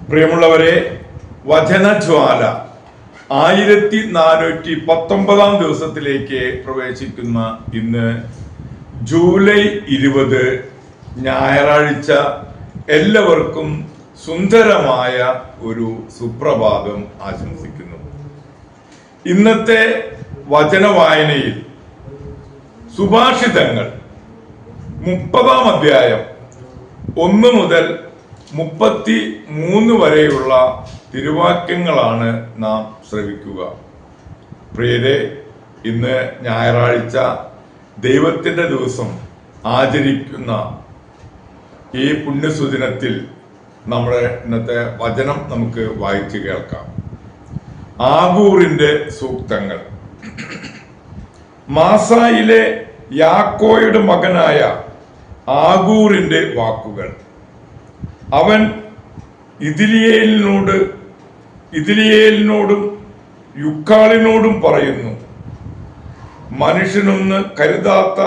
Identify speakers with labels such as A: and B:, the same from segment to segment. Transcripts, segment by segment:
A: പ്രിയമുള്ളവരെ, വചനജ്വാല 1419 ദിവസത്തിലേക്ക് പ്രവേശിക്കുന്ന ഇന്ന് ജൂലൈ 20 ഞായറാഴ്ച എല്ലാവർക്കും സുന്ദരമായ ഒരു സുപ്രഭാതം ആശംസിക്കുന്നു. ഇന്നത്തെ വചനവായനയിൽ സുഭാഷിതങ്ങൾ 30-ാം അധ്യായം 1 മുതൽ 33 വരെയുള്ള തിരുവാക്യങ്ങളാണ് നാം ശ്രവിക്കുക. പ്രിയരെ, ഇന്ന് ഞായറാഴ്ച ദൈവത്തിൻ്റെ ദിവസം ആചരിക്കുന്ന ഈ പുണ്യസുദിനത്തിൽ നമ്മുടെ ഇന്നത്തെ വചനം നമുക്ക് വായിച്ചു കേൾക്കാം. ആഗൂറിന്റെ സൂക്തങ്ങൾ. മാസായിലെ യാക്കോയുടെ മകനായ ആഗൂറിന്റെ വാക്കുകൾ. അവൻ ഇതിലിയേലിനോടും യുക്കാളിനോടും പറയുന്നു, മനുഷ്യനൊന്ന് കരുതാത്ത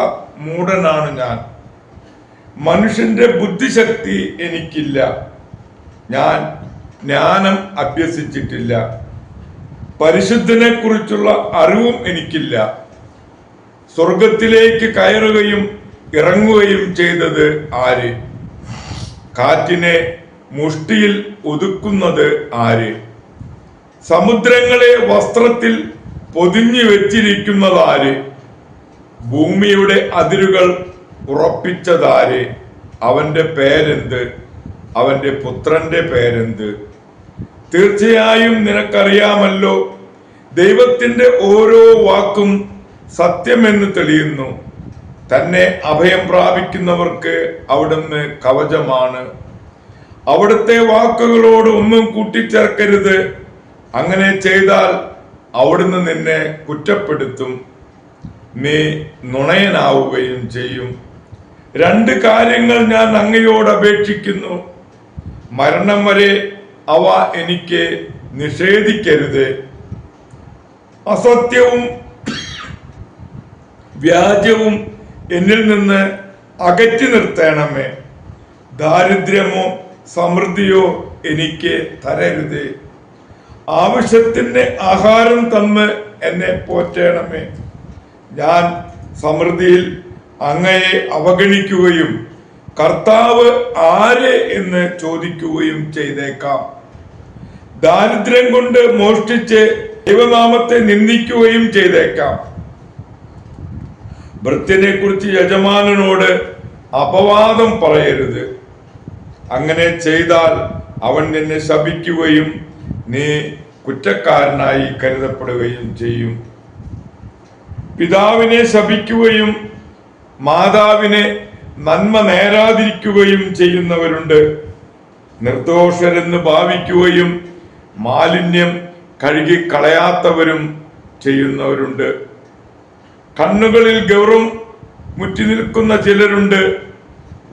A: മൂഢനാണ് ഞാൻ. മനുഷ്യന്റെ ബുദ്ധിശക്തി എനിക്കില്ല. ഞാൻ ജ്ഞാനം അഭ്യസിച്ചിട്ടില്ല. പരിശുദ്ധനെ കുറിച്ചുള്ള അറിവും എനിക്കില്ല. സ്വർഗത്തിലേക്ക് കയറുകയും ഇറങ്ങുകയും ചെയ്തത് ആര്? കാറ്റിനെ മുഷ്ടിയിൽ ഒതുക്കുന്നത് ആര്? സമുദ്രങ്ങളെ വസ്ത്രത്തിൽ പൊതിഞ്ഞു വെച്ചിരിക്കുന്നതാര്? ഭൂമിയുടെ അതിരുകൾ ഉറപ്പിച്ചതാര്? അവന്റെ പേരെന്ത്? അവന്റെ പുത്രന്റെ പേരെന്ത്? തീർച്ചയായും നിനക്കറിയാമല്ലോ, ദൈവത്തിന്റെ ഓരോ വാക്കും സത്യമെന്ന് തെളിയുന്നു. തന്നെ അഭയം പ്രാപിക്കുന്നവർക്ക് അവിടുന്ന് കവചമാണ്. അവിടുത്തെ വാക്കുകളോട് ഒന്നും കൂട്ടിച്ചേർക്കരുത്. അങ്ങനെ ചെയ്താൽ അവിടുന്ന് നിന്നെ കുറ്റപ്പെടുത്തും, നീ നുണയനാവുകയും ചെയ്യും. 2 കാര്യങ്ങൾ ഞാൻ അങ്ങയോട് അപേക്ഷിക്കുന്നു, മരണം വരെ അവ എനിക്ക് നിഷേധിക്കരുത്. അസത്യവും വ്യാജവും എന്നിൽ നിന്ന് അകറ്റി നിർത്തണമേ. ദാരിദ്ര്യമോ സമൃദ്ധിയോ എനിക്ക് തരരുത്. ആവശ്യത്തിന് ആഹാരം തന്ന് എന്നെ പോറ്റണമേ. ഞാൻ സമൃദ്ധിയിൽ അങ്ങയെ അവഗണിക്കുകയും കർത്താവ് ആര് എന്ന് ചോദിക്കുകയും ചെയ്തേക്കാം. ദാരിദ്ര്യം കൊണ്ട് മോഷ്ടിച്ച് ദൈവനാമത്തെ നിന്ദിക്കുകയും ചെയ്തേക്കാം. ഭൃത്യനെ കുറിച്ച് യജമാനനോട് അപവാദം പറയരുത്. അങ്ങനെ ചെയ്താൽ അവൻ നിന്നെ ശപിക്കുകയും നീ കുറ്റക്കാരനായി കരുതപ്പെടുകയും ചെയ്യും. പിതാവിനെ ശപിക്കുകയും മാതാവിനെ നന്മ നേരാതിരിക്കുകയും ചെയ്യുന്നവരുണ്ട്. നിർദോഷരെന്ന് ഭാവിക്കുകയും മാലിന്യം കഴുകിക്കളയാത്തവരും ചെയ്യുന്നവരുണ്ട്. കണ്ണുകളിൽ ഗൗരവം മുറ്റി നിൽക്കുന്ന ചിലരുണ്ട്.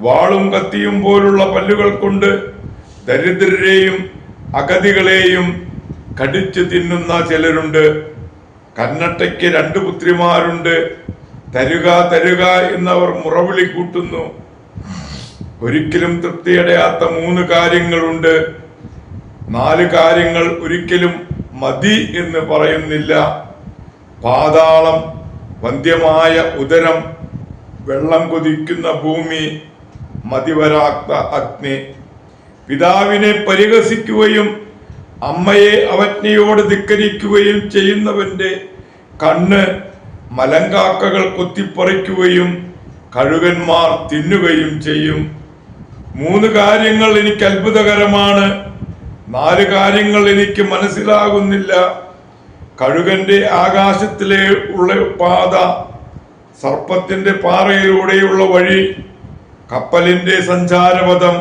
A: വാളും കത്തിയും പോലുള്ള പല്ലുകൾ കൊണ്ട് ദരിദ്രരെയും അഗതികളെയും കടിച്ചു തിന്നുന്ന ചിലരുണ്ട്. കന്നട്ടയ്ക്ക് 2 പുത്രിമാരുണ്ട്. തരുക തരുക എന്നവർ മുറവിളി കൂട്ടുന്നു. ഒരിക്കലും തൃപ്തിയടയാത്ത 3 കാര്യങ്ങളുണ്ട്. 4 കാര്യങ്ങൾ ഒരിക്കലും മതി എന്ന് പറയുന്നില്ല. പാതാളം, വന്ധ്യമായ ഉദരം, വെള്ളം കൊതിക്കുന്ന ഭൂമി, മതിവരാത്ത അഗ്നി. പിതാവിനെ പരിഹസിക്കുകയും അമ്മയെ അവജ്ഞയോട് ധിക്കരിക്കുകയും ചെയ്യുന്നവന്റെ കണ്ണ് മലങ്കാക്കകൾ കൊത്തിപ്പറിക്കുകയും കഴുകന്മാർ തിന്നുകയും ചെയ്യും. 3 കാര്യങ്ങൾ എനിക്ക് അത്ഭുതകരമാണ്. 4 കാര്യങ്ങൾ എനിക്ക് മനസ്സിലാകുന്നില്ല. കഴുകന്റെ ആകാശത്തിലെ ഉള്ള പാത, സർപ്പത്തിന്റെ പാറയിലൂടെയുള്ള വഴി, കപ്പലിന്റെ സഞ്ചാരപഥം,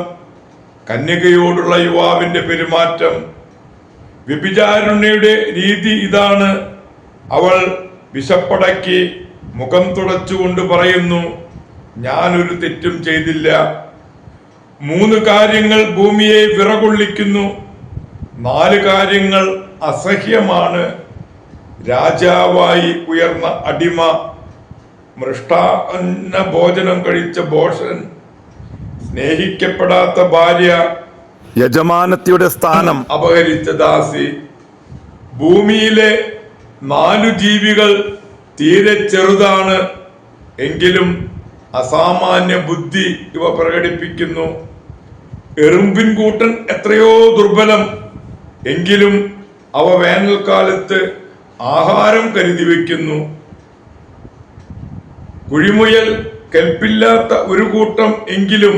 A: കന്യകയോടുള്ള യുവാവിന്റെ പെരുമാറ്റം. വ്യഭിചാരിണിയുടെ രീതി ഇതാണ്. അവൾ വിശപ്പടക്കി മുഖം തുടച്ചുകൊണ്ട് പറയുന്നു, ഞാനൊരു തെറ്റും ചെയ്തില്ല. 3 കാര്യങ്ങൾ ഭൂമിയെ വിറകൊള്ളിക്കുന്നു. 4 കാര്യങ്ങൾ അസഹ്യമാണ്. രാജാവായി ഉയർന്ന അടിമ, മൃഷ്ടാന്ന ഭോജനം കഴിച്ച ഭോഷൻ, സ്നേഹിക്കപ്പെടാത്ത ഭാര്യ,
B: യജമാനത്തിയുടെ സ്ഥാനം
A: അപഹരിച്ച ദാസി. ഭൂമിയിലെ 4 ജീവികൾ തീരെ ചെറുതാണ്, എങ്കിലും അസാമാന്യ ബുദ്ധി ഇവ പ്രകടിപ്പിക്കുന്നു. എറുമ്പിൻ കൂട്ടൻ എത്രയോ ദുർബലം, എങ്കിലും അവ വേനൽക്കാലത്ത് ആഹാരം കരുതി വയ്ക്കുന്നു. കുഴിമുയൽ കെൽപ്പില്ലാത്ത ഒരു കൂട്ടം, എങ്കിലും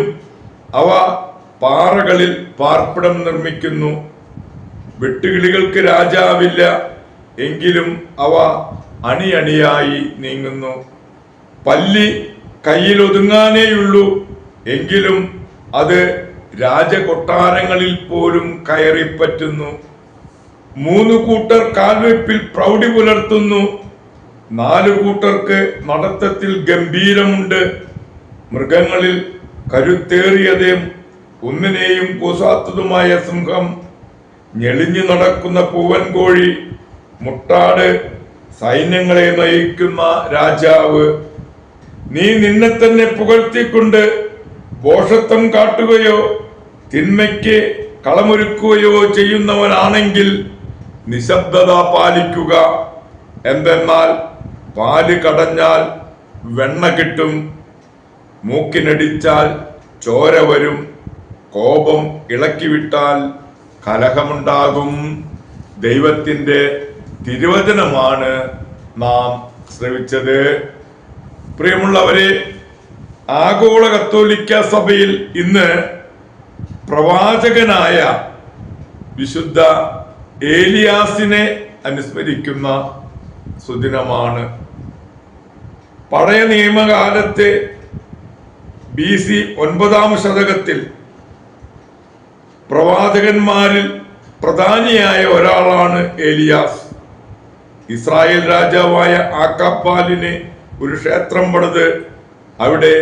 A: അവ പാറകളിൽ പാർപ്പിടം നിർമ്മിക്കുന്നു. വെട്ടുകിളികൾക്ക് രാജാവില്ല, എങ്കിലും അവ അണിയണിയായി നീങ്ങുന്നു. പല്ലി കയ്യിൽ ഒതുങ്ങാനേയുള്ളൂ, എങ്കിലും അത് രാജകൊട്ടാരങ്ങളിൽ പോലും കയറിപ്പറ്റുന്നു. 3 കൂട്ടർ കാൽവെപ്പിൽ പ്രൗഢി പുലർത്തുന്നു, 4 കൂട്ടർക്ക് നടത്തത്തിൽ ഗംഭീരമുണ്ട്. മൃഗങ്ങളിൽ കരുത്തേറിയതും ഒന്നിനെയും കൂസാത്തതുമായ സിംഹം, ഞെളിഞ്ഞു നടക്കുന്ന പൂവൻ കോഴി, മുട്ടാട്, സൈന്യങ്ങളെ നയിക്കുന്ന രാജാവ്. നീ നിന്നെ തന്നെ പുകഴ്ത്തിക്കൊണ്ട് ഭോഷത്വം കാട്ടുകയോ തിന്മയ്ക്ക് കളമൊരുക്കുകയോ ചെയ്യുന്നവനാണെങ്കിൽ നിശബ്ദത പാലിക്കുക. എന്തെന്നാൽ പാല് കടഞ്ഞാൽ വെണ്ണ കിട്ടും, മൂക്കിനടിച്ചാൽ ചോര വരും, കോപം ഇളക്കിവിട്ടാൽ കലഹമുണ്ടാകും. ദൈവത്തിൻ്റെ തിരുവചനമാണ് നാം ശ്രവിച്ചത്. പ്രിയമുള്ളവരെ, ആഗോള കത്തോലിക്ക സഭയിൽ ഇന്ന് പ്രവാചകനായ വിശുദ്ധ ഏലിയാസിനെ അനുസ്മരിക്കുന്ന സുദിനമാണ്. പഴയ നിയമകാലത്തെ BC 9-ാം ശതകത്തിൽ പ്രവാചകന്മാരിൽ പ്രധാനിയായ ഒരാളാണ് ഏലിയാസ്. ഇസ്രായേൽ രാജാവായ ആക്കാപ്പാലിന് ഒരു ക്ഷേത്രം പണിത് അവിടെ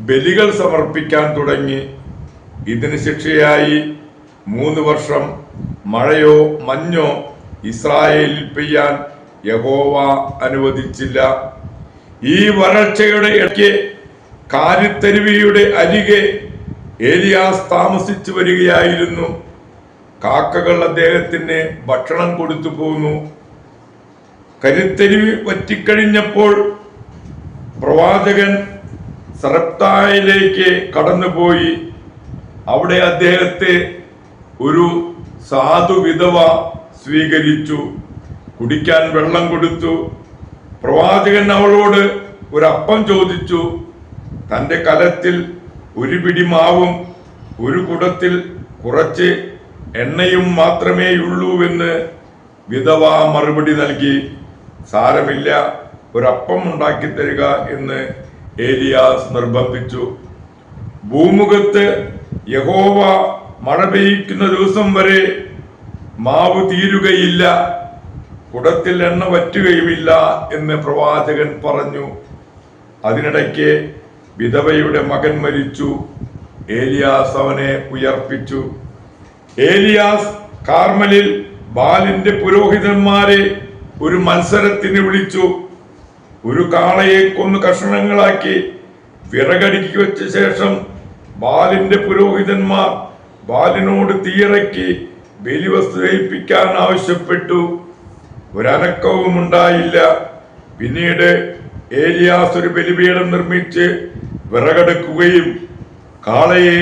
A: ബലികൾ സമർപ്പിക്കാൻ തുടങ്ങി. ഇതിന് ശിക്ഷയായി 3 വർഷം മഴയോ മഞ്ഞോ ഇസ്രായേലിൽ പെയ്യാൻ യഹോവ അനുവദിച്ചില്ല. ഈ വരൾച്ചയുടെ ഇടയ്ക്ക് കാരിത്തരുവിയുടെ അരികെ ഏലിയാസ് താമസിച്ചു വരികയായിരുന്നു. കാക്കകൾ അദ്ദേഹത്തിന് ഭക്ഷണം കൊടുത്തു പോന്നു. കരിത്തരുവി വറ്റിക്കഴിഞ്ഞപ്പോൾ പ്രവാചകൻ സറപ്തായിലേക്ക് കടന്നുപോയി. അവിടെ അദ്ദേഹത്തെ ഒരു സാധു വിധവ സ്വീകരിച്ചു. കുടിക്കാൻ വെള്ളം കൊടുത്തു. പ്രവാചകൻ അവളോട് ഒരു അപ്പം ചോദിച്ചു. തൻ്റെ കലത്തിൽ ഒരു പിടി മാവും ഒരു കുടത്തിൽ കുറച്ച് എണ്ണയും മാത്രമേയുള്ളൂവെന്ന് വിധവ മറുപടി നൽകി. സാരമില്ല, ഒരപ്പം ഉണ്ടാക്കി തരിക എന്ന് ഏലിയാസ് നിർബന്ധിച്ചു. ഭൂമുഖത്ത് യഹോവ മഴ പെയ്യ്ക്കുന്ന ദിവസം വരെ മാവ് തീരുകയില്ല, കുടത്തിൽ എണ്ണ വറ്റുകയുമില്ല എന്ന് പ്രവാചകൻ പറഞ്ഞു. അതിനിടയ്ക്ക് വിധവയുടെ മകൻ മരിച്ചു. ഏലിയാസ് അവനെ ഉയർപ്പിച്ചു. ഏലിയാസ് കാർമലിൽ ബാലിന്റെ പുരോഹിതന്മാരെ ഒരു മത്സരത്തിന് വിളിച്ചു. ഒരു കാളയെ കൊന്നു കഷണങ്ങളാക്കി വിറകടുക്കി വെച്ച ശേഷം ബാലിന്റെ പുരോഹിതന്മാർ ബാലിനോട് തീയിറക്കി ബലിവസ്തു ദഹിപ്പിക്കാൻ ആവശ്യപ്പെട്ടു. ഒരനക്കവും ഉണ്ടായില്ല. പിന്നീട് ഏലിയാസ് ഒരു ബലിപീഠം നിർമ്മിച്ച് വിറകെടുക്കുകയും കാളയെ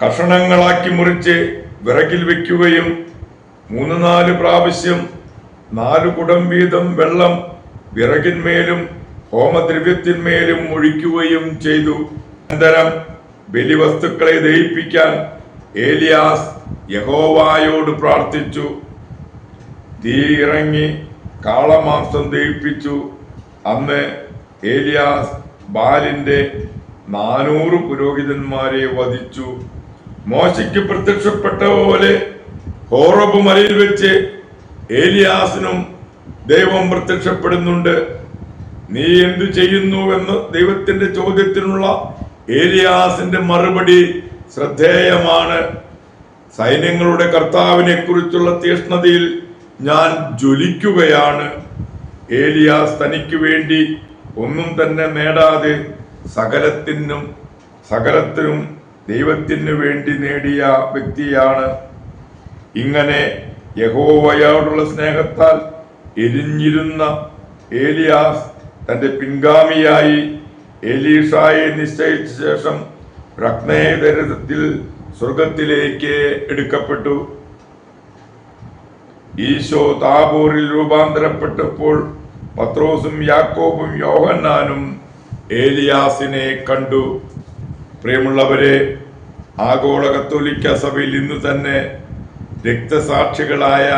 A: കഷണങ്ങളാക്കി മുറിച്ച് വിറകിൽ വെക്കുകയും 3-4 പ്രാവശ്യം 4 കുടം വീതം വെള്ളം വിറകിന്മേലും ഹോമദ്രവ്യത്തിന്മേലും ഒഴിക്കുകയും ചെയ്തു. അനന്തരം ബലിവസ്തുക്കളെ ദഹിപ്പിക്കാൻ ഏലിയാസ് യഹോവയോട് പ്രാർത്ഥിച്ചു. തീ ഇറങ്ങി കാളമാംസം ദഹിപ്പിച്ചു. അന്ന് ഏലിയാസ് ബാലിന്റെ 400 പുരോഹിതന്മാരെ വധിച്ചു. മോശയ്ക്ക് പ്രത്യക്ഷപ്പെട്ട പോലെ ഹോറബ് മലയിൽ വെച്ച് ഏലിയാസിനും ദൈവം പ്രത്യക്ഷപ്പെടുന്നുണ്ട്. നീ എന്തു ചെയ്യുന്നു എന്ന് ദൈവത്തിന്റെ ചോദ്യത്തിനുള്ള ഏലിയാസിന്റെ മറുപടി ശ്രദ്ധേയമാണ്. സൈന്യങ്ങളുടെ കർത്താവിനെ കുറിച്ചുള്ള തീഷ്ണതയിൽ ഞാൻ ജ്വലിക്കുകയാണ്. ഏലിയാസ് തനിക്ക് വേണ്ടി ഒന്നും തന്നെ നേടാതെ സകലത്തിനും ദൈവത്തിനു വേണ്ടി നേടിയ വ്യക്തിയാണ്. ഇങ്ങനെ യഹോവയോടുള്ള സ്നേഹത്താൽ എരിഞ്ഞിരുന്ന ഏലിയാസ് തന്റെ പിൻഗാമിയായി എലീഷായെ നിശ്ചയിച്ച ശേഷം രത്നേതരത്തിൽ സ്വർഗത്തിലേക്ക് എടുക്കപ്പെട്ടു. ഈശോ താബോറിൽ രൂപാന്തരപ്പെട്ടപ്പോൾ പത്രോസും യാക്കോബും യോഹന്നാനും ഏലിയാസിനെ കണ്ടു. പ്രിയമുള്ളവരെ, ആഗോള കത്തോലിക്ക സഭയിൽ ഇന്ന് തന്നെ രക്തസാക്ഷികളായ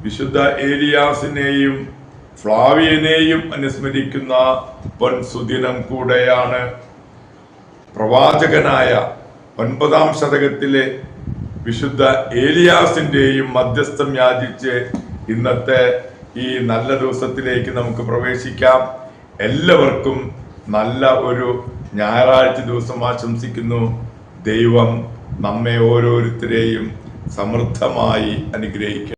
A: വിശുദ്ധ ഏലിയാസിനെയും ഫ്ലാവിയനെയും അനുസ്മരിക്കുന്ന പൊൻസുദിനം കൂടെയാണ്. പ്രവാചകനായ 9-ാം ശതകത്തിലെ വിശുദ്ധ ഏലിയാസിന്റെയും മധ്യസ്ഥം യാചിച്ച് ഇന്നത്തെ ഈ നല്ല ദിവസത്തിലേക്ക് നമുക്ക് പ്രവേശിക്കാം. എല്ലാവർക്കും നല്ല ഒരു ഞായറാഴ്ച ദിവസം ആശംസിക്കുന്നു. ദൈവം നമ്മെ ഓരോരുത്തരെയും സമൃദ്ധമായി അനുഗ്രഹിക്കും.